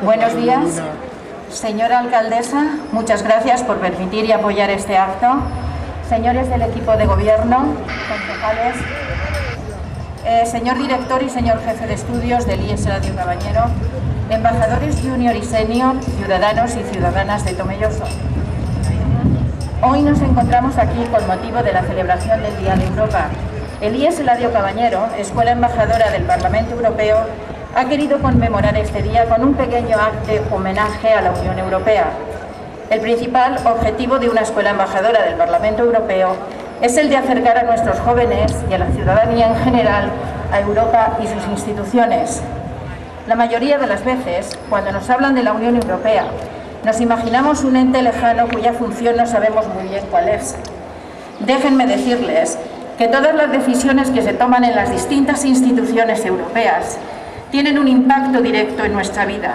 Buenos días, señora alcaldesa, muchas gracias por permitir y apoyar este acto. Señores del equipo de gobierno, concejales, señor director y señor jefe de estudios del IES Eladio Caballero, embajadores junior y senior, ciudadanos y ciudadanas de Tomelloso. Hoy nos encontramos aquí con motivo de la celebración del Día de Europa. El IES Eladio Caballero, escuela embajadora del Parlamento Europeo, ha querido conmemorar este día con un pequeño acto de homenaje a la Unión Europea. El principal objetivo de una escuela embajadora del Parlamento Europeo es el de acercar a nuestros jóvenes y a la ciudadanía en general a Europa y sus instituciones. La mayoría de las veces, cuando nos hablan de la Unión Europea, nos imaginamos un ente lejano cuya función no sabemos muy bien cuál es. Déjenme decirles que todas las decisiones que se toman en las distintas instituciones europeas tienen un impacto directo en nuestra vida,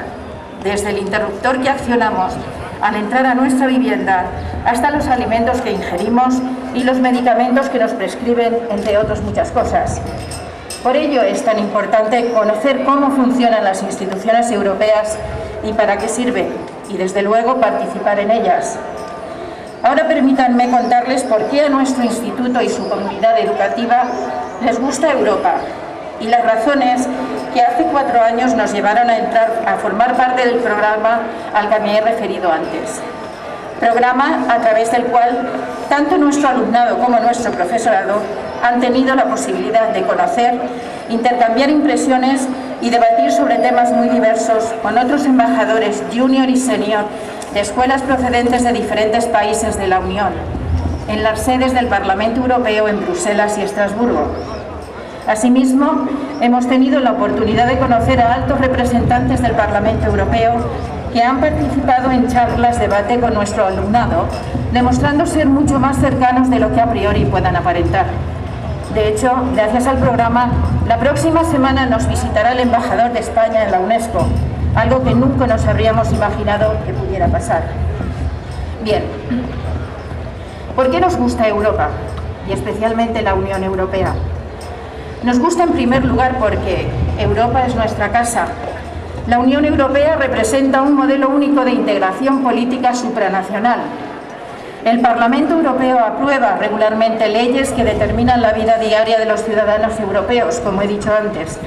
desde el interruptor que accionamos al entrar a nuestra vivienda hasta los alimentos que ingerimos y los medicamentos que nos prescriben, entre otras muchas cosas. Por ello es tan importante conocer cómo funcionan las instituciones europeas y para qué sirven, y desde luego participar en ellas. Ahora permítanme contarles por qué a nuestro instituto y su comunidad educativa les gusta Europa y las razones que hace 4 años nos llevaron a entrar a formar parte del programa al que me he referido antes. Programa a través del cual tanto nuestro alumnado como nuestro profesorado han tenido la posibilidad de conocer, intercambiar impresiones y debatir sobre temas muy diversos con otros embajadores junior y senior de escuelas procedentes de diferentes países de la Unión, en las sedes del Parlamento Europeo en Bruselas y Estrasburgo. Asimismo, hemos tenido la oportunidad de conocer a altos representantes del Parlamento Europeo que han participado en charlas de debate con nuestro alumnado, demostrando ser mucho más cercanos de lo que a priori puedan aparentar. De hecho, gracias al programa, la próxima semana nos visitará el embajador de España en la UNESCO, algo que nunca nos habríamos imaginado que pudiera pasar. Bien, ¿por qué nos gusta Europa? Y especialmente la Unión Europea. Nos gusta en primer lugar porque Europa es nuestra casa. La Unión Europea representa un modelo único de integración política supranacional. El Parlamento Europeo aprueba regularmente leyes que determinan la vida diaria de los ciudadanos europeos, como he dicho antes,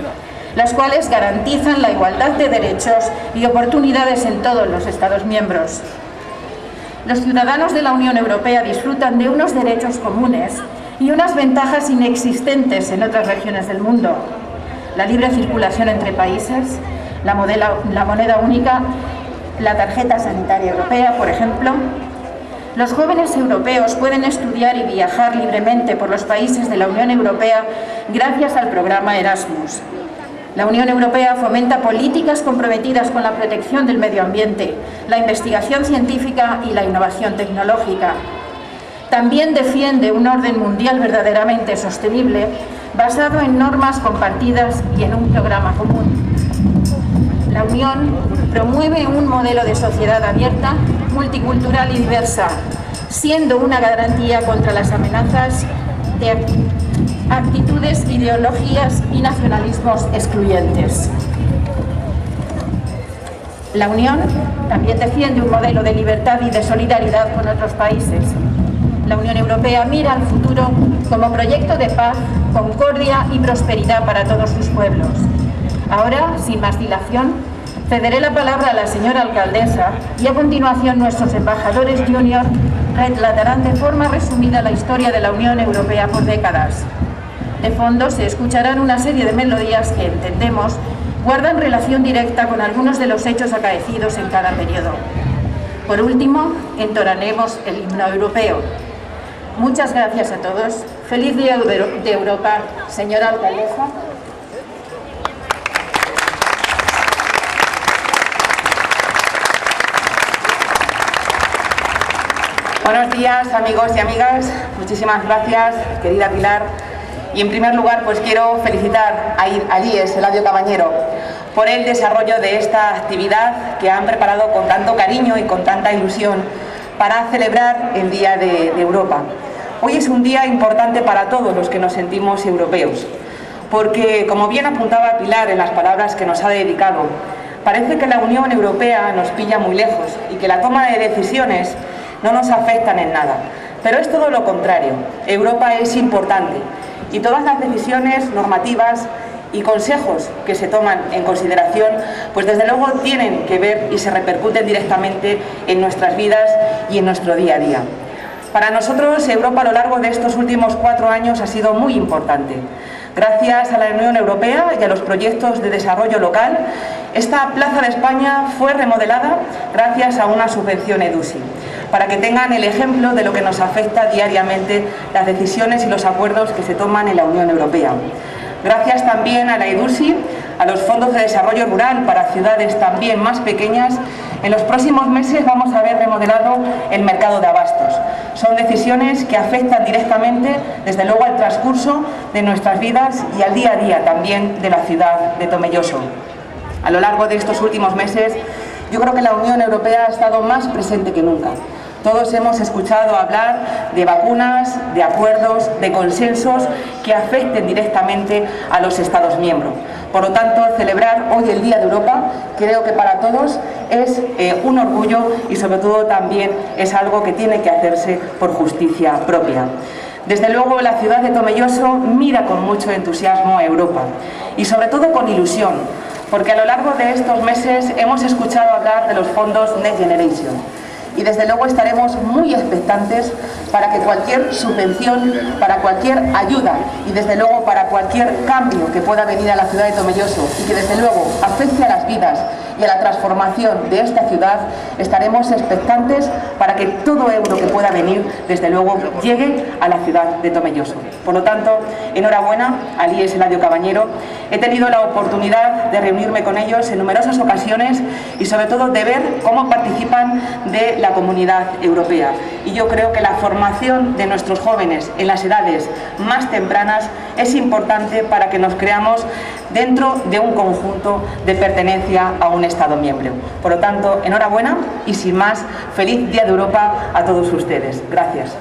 las cuales garantizan la igualdad de derechos y oportunidades en todos los Estados miembros. Los ciudadanos de la Unión Europea disfrutan de unos derechos comunes y unas ventajas inexistentes en otras regiones del mundo. La libre circulación entre países, la moneda única, la tarjeta sanitaria europea, por ejemplo. Los jóvenes europeos pueden estudiar y viajar libremente por los países de la Unión Europea gracias al programa Erasmus. La Unión Europea fomenta políticas comprometidas con la protección del medio ambiente, la investigación científica y la innovación tecnológica. También defiende un orden mundial verdaderamente sostenible, basado en normas compartidas y en un programa común. La Unión promueve un modelo de sociedad abierta, multicultural y diversa, siendo una garantía contra las amenazas de actitudes, ideologías y nacionalismos excluyentes. La Unión también defiende un modelo de libertad y de solidaridad con otros países. La Unión Europea mira al futuro como proyecto de paz, concordia y prosperidad para todos sus pueblos. Ahora, sin más dilación, cederé la palabra a la señora alcaldesa y a continuación nuestros embajadores junior relatarán de forma resumida la historia de la Unión Europea por décadas. De fondo se escucharán una serie de melodías que, entendemos, guardan relación directa con algunos de los hechos acaecidos en cada periodo. Por último, entonaremos el himno europeo. Muchas gracias a todos. Feliz Día de Europa, señora alcaldesa. Buenos días, amigos y amigas. Muchísimas gracias, querida Pilar. Y en primer lugar, pues quiero felicitar al IES Eladio Caballero por el desarrollo de esta actividad que han preparado con tanto cariño y con tanta ilusión para celebrar el Día de Europa. Hoy es un día importante para todos los que nos sentimos europeos, porque, como bien apuntaba Pilar en las palabras que nos ha dedicado, Parece que la Unión Europea nos pilla muy lejos y que la toma de decisiones no nos afectan en nada. Pero es todo lo contrario. Europa es importante y todas las decisiones normativas y consejos que se toman en consideración, pues desde luego tienen que ver y se repercuten directamente en nuestras vidas y en nuestro día a día. Para nosotros, Europa a lo largo de estos últimos 4 años ha sido muy importante. Gracias a la Unión Europea y a los proyectos de desarrollo local, esta Plaza de España fue remodelada gracias a una subvención EDUSI, para que tengan el ejemplo de lo que nos afecta diariamente las decisiones y los acuerdos que se toman en la Unión Europea. Gracias también a la EDUSI, a los fondos de desarrollo rural para ciudades también más pequeñas, en los próximos meses vamos a ver remodelado el mercado de abastos. Son decisiones que afectan directamente, desde luego, al transcurso de nuestras vidas y al día a día también de la ciudad de Tomelloso. A lo largo de estos últimos meses, yo creo que la Unión Europea ha estado más presente que nunca. Todos hemos escuchado hablar de vacunas, de acuerdos, de consensos que afecten directamente a los Estados miembros. Por lo tanto, celebrar hoy el Día de Europa creo que para todos es un orgullo y sobre todo también es algo que tiene que hacerse por justicia propia. Desde luego, la ciudad de Tomelloso mira con mucho entusiasmo a Europa y sobre todo con ilusión, porque a lo largo de estos meses hemos escuchado hablar de los fondos Next Generation. Y desde luego estaremos muy expectantes para que cualquier subvención, para cualquier ayuda y desde luego para cualquier cambio que pueda venir a la ciudad de Tomelloso y que desde luego afecte a las vidas y a la transformación de esta ciudad, estaremos expectantes para que todo euro que pueda venir desde luego llegue a la ciudad de Tomelloso. Por lo tanto, enhorabuena al IES Eladio Cabañero. He tenido la oportunidad de reunirme con ellos en numerosas ocasiones y sobre todo de ver cómo participan de la comunidad europea. Y yo creo que la formación de nuestros jóvenes en las edades más tempranas es importante para que nos creamos dentro de un conjunto de pertenencia a un Estado miembro. Por lo tanto, enhorabuena y sin más, feliz Día de Europa a todos ustedes. Gracias.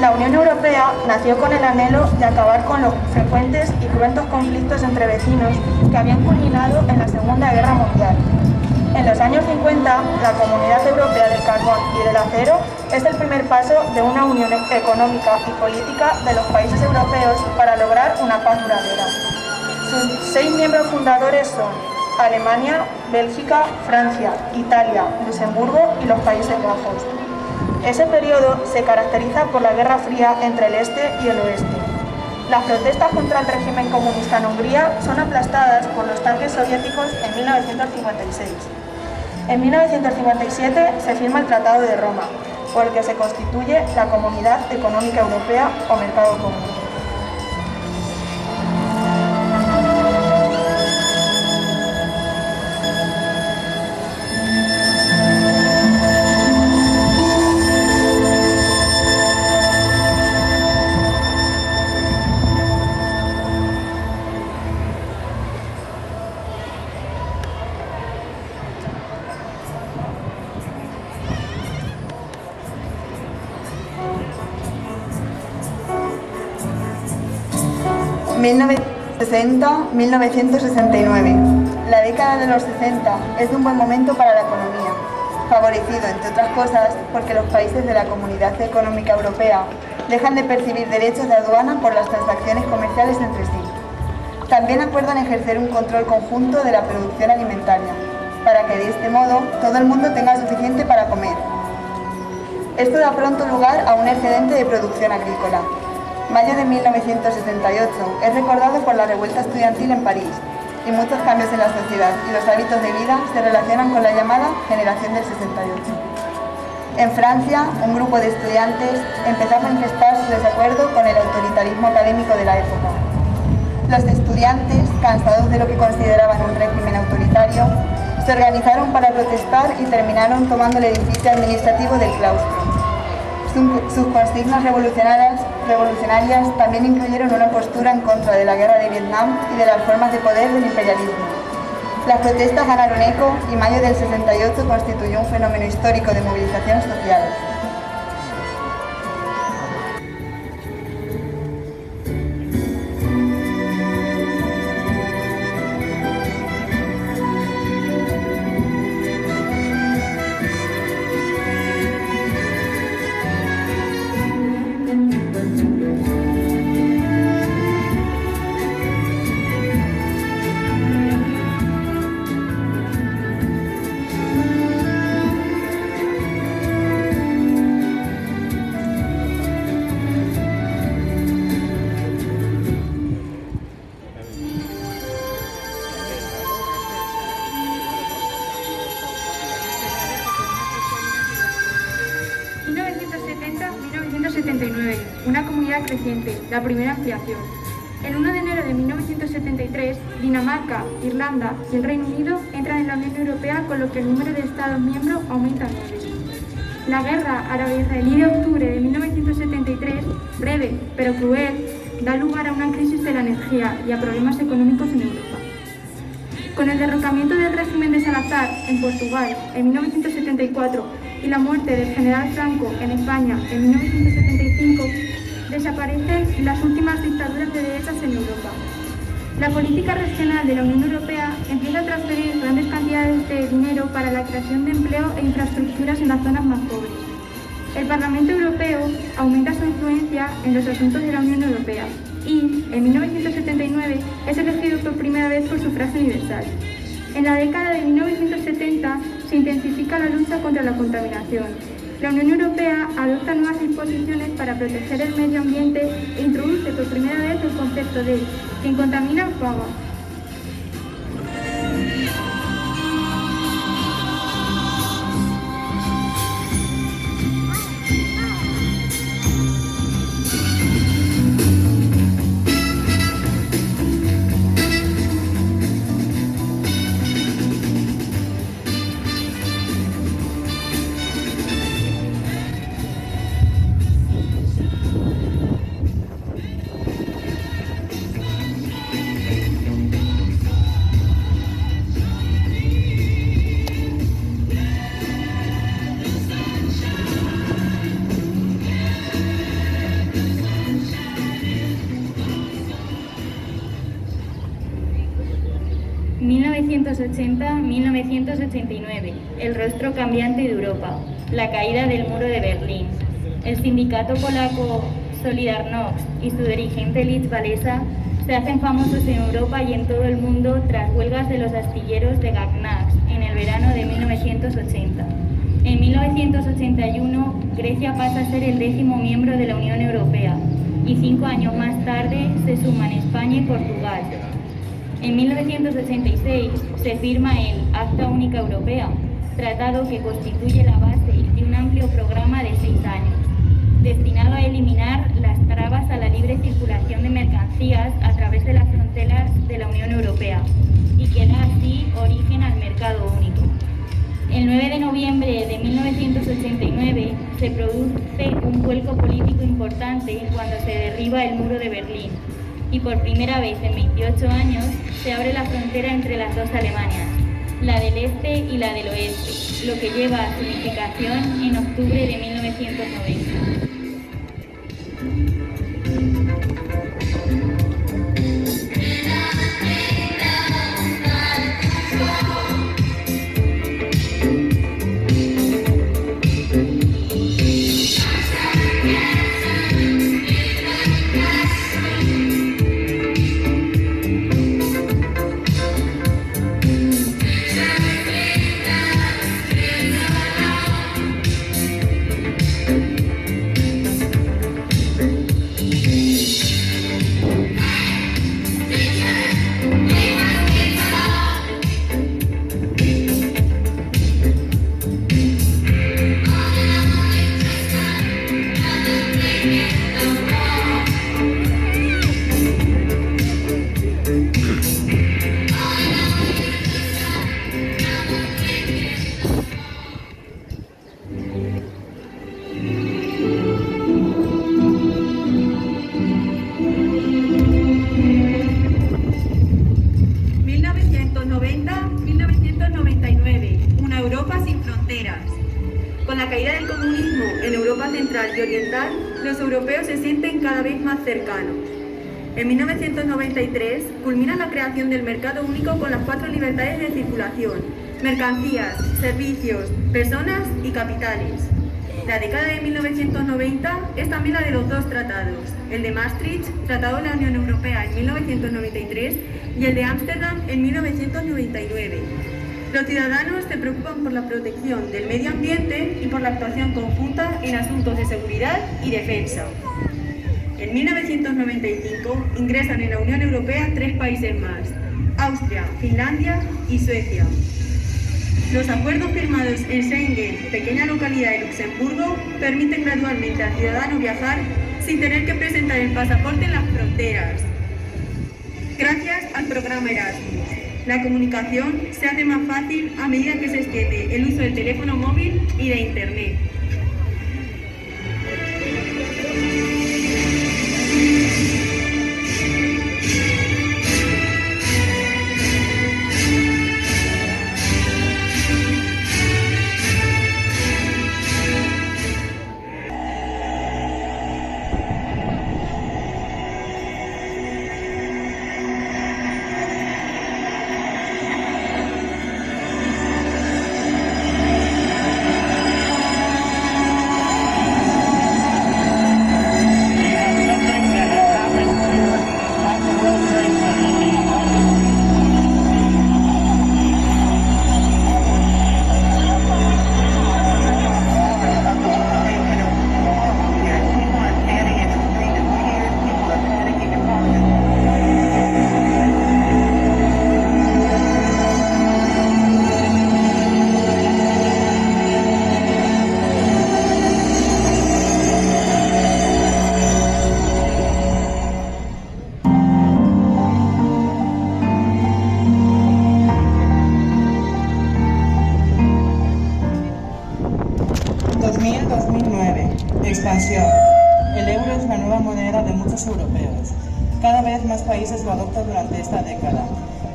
La Unión Europea nació con el anhelo de acabar con los frecuentes y cruentos conflictos entre vecinos que habían culminado en la Segunda Guerra Mundial. En los años 50, la Comunidad Europea del Carbón y del Acero es el primer paso de una unión económica y política de los países europeos para lograr una paz duradera. Sus 6 miembros fundadores son Alemania, Bélgica, Francia, Italia, Luxemburgo y los Países Bajos. Ese periodo se caracteriza por la Guerra Fría entre el este y el oeste. Las protestas contra el régimen comunista en Hungría son aplastadas por los tanques soviéticos en 1956. En 1957 se firma el Tratado de Roma, por el que se constituye la Comunidad Económica Europea o Mercado Común. 1960-1969. La década de los 60 es un buen momento para la economía, favorecido, entre otras cosas, porque los países de la Comunidad Económica Europea dejan de percibir derechos de aduana por las transacciones comerciales entre sí. También acuerdan ejercer un control conjunto de la producción alimentaria, para que de este modo todo el mundo tenga suficiente para comer. Esto da pronto lugar a un excedente de producción agrícola. Mayo de 1968 es recordado por la revuelta estudiantil en París, y muchos cambios en la sociedad y los hábitos de vida se relacionan con la llamada generación del 68. En Francia, un grupo de estudiantes empezó a manifestar su desacuerdo con el autoritarismo académico de la época. Los estudiantes, cansados de lo que consideraban un régimen autoritario, se organizaron para protestar y terminaron tomando el edificio administrativo del claustro. Sus consignas revolucionarias también incluyeron una postura en contra de la guerra de Vietnam y de las formas de poder del imperialismo. Las protestas ganaron eco y mayo del 68 constituyó un fenómeno histórico de movilización social. Una comunidad creciente, la primera ampliación. El 1 de enero de 1973, Dinamarca, Irlanda y el Reino Unido entran en la Unión Europea, con lo que el número de Estados miembros aumenta a 9. La guerra árabe-israelí de octubre de 1973, breve pero cruel, da lugar a una crisis de la energía y a problemas económicos en Europa. Con el derrocamiento del régimen de Salazar en Portugal en 1974 y la muerte del general Franco en España en 1975, desaparecen las últimas dictaduras de derechas en Europa. La política regional de la Unión Europea empieza a transferir grandes cantidades de dinero para la creación de empleo e infraestructuras en las zonas más pobres. El Parlamento Europeo aumenta su influencia en los asuntos de la Unión Europea y, en 1979, es elegido por primera vez por sufragio universal. En la década de 1970 se intensifica la lucha contra la contaminación. La Unión Europea adopta nuevas disposiciones para proteger el medio ambiente e introduce por primera vez el concepto de quien contamina paga. ...1980-1989... el rostro cambiante de Europa, la caída del muro de Berlín. El sindicato polaco Solidarność y su dirigente Lech Walesa se hacen famosos en Europa y en todo el mundo tras huelgas de los astilleros de Gagnac en el verano de 1980. En 1981, Grecia pasa a ser el 10º miembro de la Unión Europea y 5 años más tarde se suman España y Portugal. En 1986 se firma el Acta Única Europea, tratado que constituye la base de un amplio programa de 6 años, destinado a eliminar las trabas a la libre circulación de mercancías a través de las fronteras de la Unión Europea y que da así origen al mercado único. El 9 de noviembre de 1989 se produce un vuelco político importante cuando se derriba el muro de Berlín y por primera vez en 28 años se abre la frontera entre las dos Alemanias, la del este y la del oeste, lo que lleva a su unificación en octubre de 1990. central y oriental, los europeos se sienten cada vez más cercanos. En 1993 culmina la creación del mercado único con las 4 libertades de circulación: mercancías, servicios, personas y capitales. La década de 1990 es también la de los 2 tratados, el de Maastricht, Tratado de la Unión Europea en 1993, y el de Ámsterdam en 1999. Los ciudadanos se preocupan por la protección del medio ambiente y por la actuación conjunta en asuntos de seguridad y defensa. En 1995 ingresan en la Unión Europea 3 países más: Austria, Finlandia y Suecia. Los acuerdos firmados en Schengen, pequeña localidad de Luxemburgo, permiten gradualmente al ciudadano viajar sin tener que presentar el pasaporte en las fronteras. Gracias al programa Erasmus, la comunicación se hace más fácil a medida que se extiende el uso del teléfono móvil y de Internet. Expansión. El euro es la nueva moneda de muchos europeos. Cada vez más países lo adoptan durante esta década.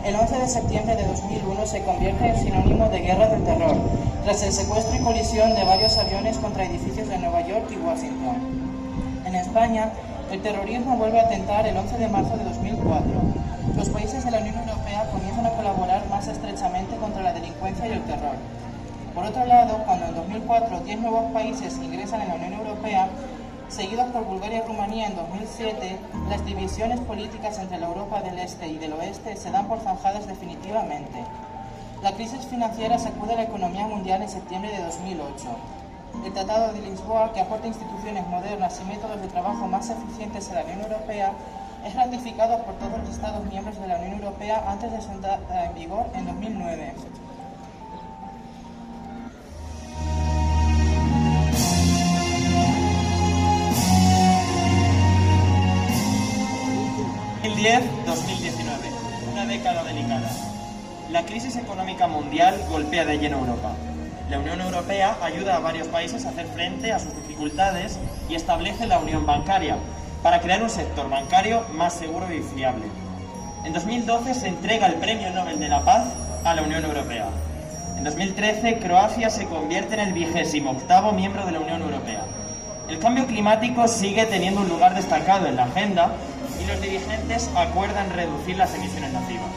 El 11 de septiembre de 2001 se convierte en sinónimo de guerra del terror, tras el secuestro y colisión de varios aviones contra edificios de Nueva York y Washington. En España, el terrorismo vuelve a atentar el 11 de marzo de 2004. Los países de la Unión Europea comienzan a colaborar más estrechamente contra la delincuencia y el terror. Por otro lado, cuando en 2004 10 nuevos países ingresan en la Unión Europea, seguidos por Bulgaria y Rumanía en 2007, las divisiones políticas entre la Europa del Este y del Oeste se dan por zanjadas definitivamente. La crisis financiera sacude la economía mundial en septiembre de 2008. El Tratado de Lisboa, que aporta instituciones modernas y métodos de trabajo más eficientes a la Unión Europea, es ratificado por todos los Estados miembros de la Unión Europea antes de su entrada en vigor en 2009. una década delicada. La crisis económica mundial golpea de lleno a Europa. La Unión Europea ayuda a varios países a hacer frente a sus dificultades y establece la unión bancaria para crear un sector bancario más seguro y fiable. En 2012 se entrega el Premio Nobel de la Paz a la Unión Europea. En 2013, Croacia se convierte en el 28º miembro de la Unión Europea. El cambio climático sigue teniendo un lugar destacado en la agenda y los dirigentes acuerdan reducir las emisiones nocivas.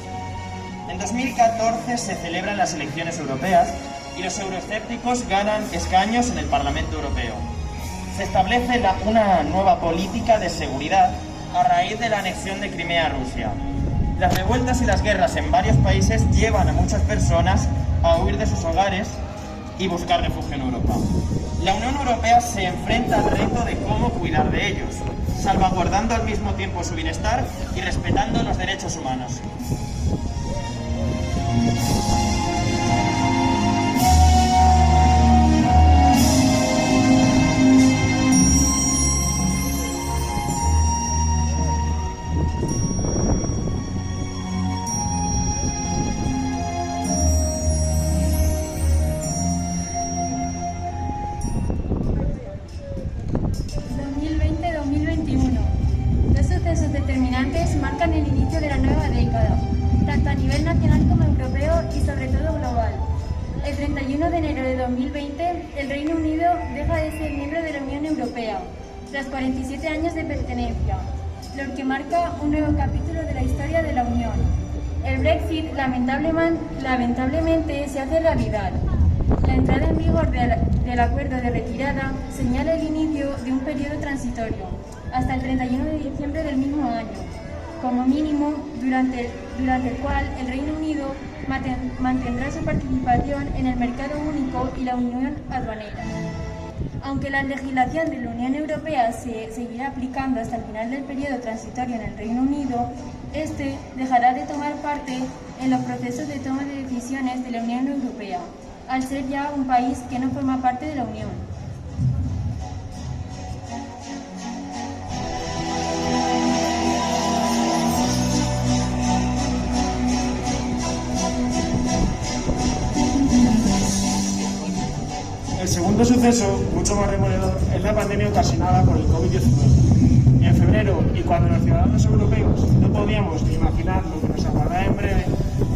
En 2014 se celebran las elecciones europeas y los euroescépticos ganan escaños en el Parlamento Europeo. Se establece una nueva política de seguridad a raíz de la anexión de Crimea a Rusia. Las revueltas y las guerras en varios países llevan a muchas personas a huir de sus hogares y buscar refugio en Europa. La Unión Europea se enfrenta al reto de cómo cuidar de ellos, salvaguardando al mismo tiempo su bienestar y respetando los derechos humanos. Determinantes marcan el inicio de la nueva década, tanto a nivel nacional como europeo y sobre todo global. El 31 de enero de 2020, el Reino Unido deja de ser miembro de la Unión Europea, tras 47 años de pertenencia, lo que marca un nuevo capítulo de la historia de la Unión. El Brexit lamentablemente se hace realidad. La entrada en vigor del acuerdo de retirada señala el inicio de un periodo transitorio, hasta el 31 de diciembre del mismo año, como mínimo, durante el cual el Reino Unido mantendrá su participación en el mercado único y la unión aduanera. Aunque la legislación de la Unión Europea se seguirá aplicando hasta el final del periodo transitorio en el Reino Unido, este dejará de tomar parte en los procesos de toma de decisiones de la Unión Europea, al ser ya un país que no forma parte de la Unión. El segundo suceso, mucho más demoledor, es la pandemia ocasionada por el COVID-19. En febrero, y cuando los ciudadanos europeos no podíamos ni imaginar lo que nos aguardaba en breve,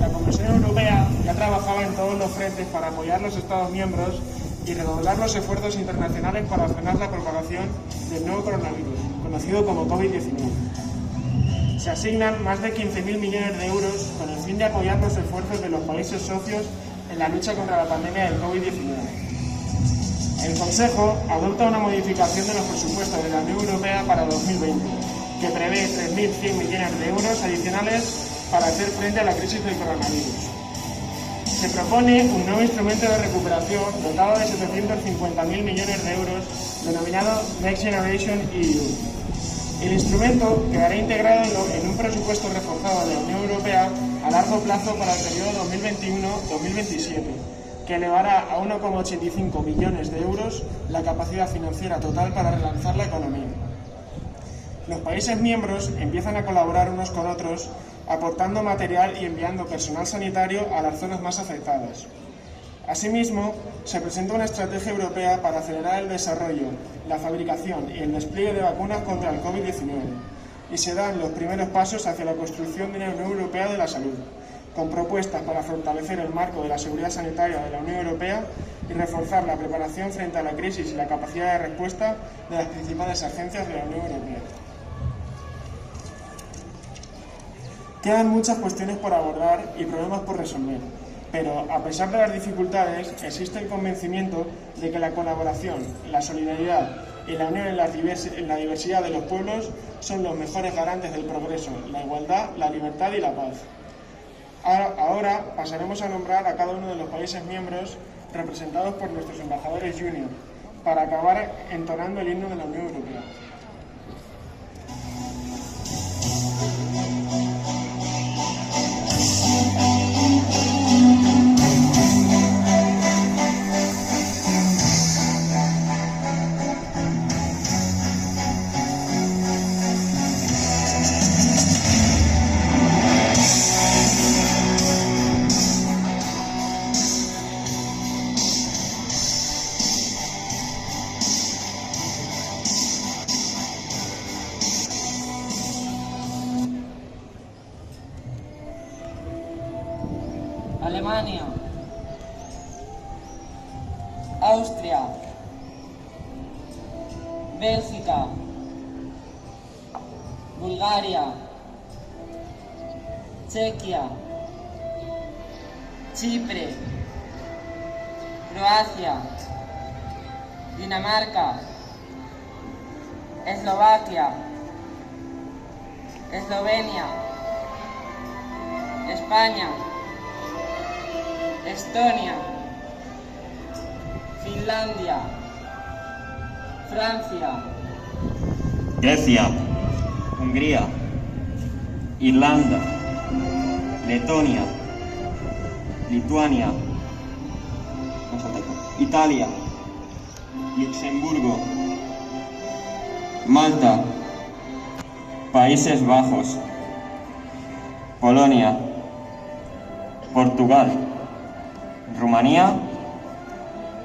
la Comisión Europea ya trabajaba en todos los frentes para apoyar a los Estados miembros y redoblar los esfuerzos internacionales para frenar la propagación del nuevo coronavirus, conocido como COVID-19. Se asignan más de 15.000 millones de euros con el fin de apoyar los esfuerzos de los países socios en la lucha contra la pandemia del COVID-19. El Consejo adopta una modificación de los presupuestos de la Unión Europea para 2020, que prevé 3.100 millones de euros adicionales para hacer frente a la crisis del coronavirus. Se propone un nuevo instrumento de recuperación dotado de 750.000 millones de euros, denominado Next Generation EU. El instrumento quedará integrado en un presupuesto reforzado de la Unión Europea a largo plazo para el periodo 2021-2027, que elevará a 1,85 billones de euros la capacidad financiera total para relanzar la economía. Los países miembros empiezan a colaborar unos con otros, aportando material y enviando personal sanitario a las zonas más afectadas. Asimismo, se presenta una estrategia europea para acelerar el desarrollo, la fabricación y el despliegue de vacunas contra el COVID-19, y se dan los primeros pasos hacia la construcción de una Unión Europea de la Salud, con propuestas para fortalecer el marco de la seguridad sanitaria de la Unión Europea y reforzar la preparación frente a la crisis y la capacidad de respuesta de las principales agencias de la Unión Europea. Quedan muchas cuestiones por abordar y problemas por resolver, pero a pesar de las dificultades, existe el convencimiento de que la colaboración, la solidaridad y la unión en la diversidad de los pueblos son los mejores garantes del progreso, la igualdad, la libertad y la paz. Ahora pasaremos a nombrar a cada uno de los países miembros representados por nuestros embajadores junior, para acabar entonando el himno de la Unión Europea. Alemania, Austria, Bélgica, Bulgaria, Chequia, Chipre, Croacia, Dinamarca, Eslovaquia, Eslovenia, España, Estonia, Finlandia, Francia, Grecia, Hungría, Irlanda, Letonia, Lituania, Italia, Luxemburgo, Malta, Países Bajos, Polonia, Portugal, Rumanía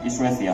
y Suecia.